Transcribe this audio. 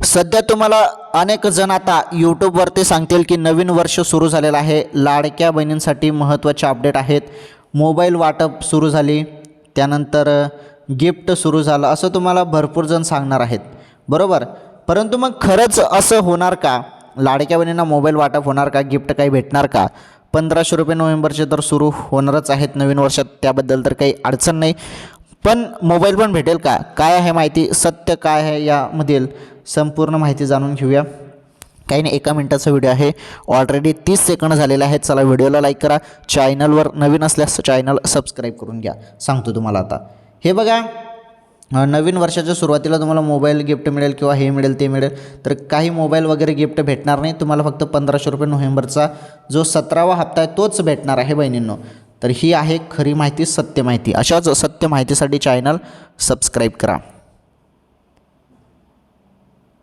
सध्या तुम्हाला अनेक जण आता यूट्यूबवरती सांगतील की नवीन वर्ष सुरू झालेलं आहे, लाडक्या बहिणींसाठी महत्त्वाचे अपडेट आहेत, मोबाईल वाटप सुरू झाली, त्यानंतर गिफ्ट सुरू झालं, असं तुम्हाला भरपूर जण सांगणार आहेत, बरोबर. परंतु मग खरंच असं होणार का? लाडक्या बहिणींना मोबाईल वाटप होणार का? गिफ्ट काही भेटणार का? 1500 रुपये नोव्हेंबरचे तर सुरू होणारच आहेत नवीन वर्षात, त्याबद्दल तर काही अडचण नाही. पण मोबाईल पण भेटेल का? काय आहे माहिती, सत्य काय आहे यामधील संपूर्ण माहिती जाणून घेऊया. काही नाही, 1 मिनिटाचा व्हिडिओ आहे, ऑलरेडी 30 सेकंड झालेले आहेत. चला व्हिडिओला लाईक करा, चॅनलवर नवीन असल्यास चॅनल सबस्क्राईब करून घ्या. सांगतो तुम्हाला आता. हे बघा, नवीन वर्षाच्या सुरुवातीला तुम्हाला मोबाईल गिफ्ट मिळेल किंवा हे मिळेल ते मिळेल, तर काही मोबाईल वगैरे गिफ्ट भेटणार नाही तुम्हाला. फक्त 1500 रुपये नोव्हेंबरचा जो 17वा हप्ता आहे तोच भेटणार आहे बहिणींनो. तर ही आहे खरी माहिती, सत्य माहिती. अशाच सत्य माहितीसाठी चॅनल सबस्क्राईब करा.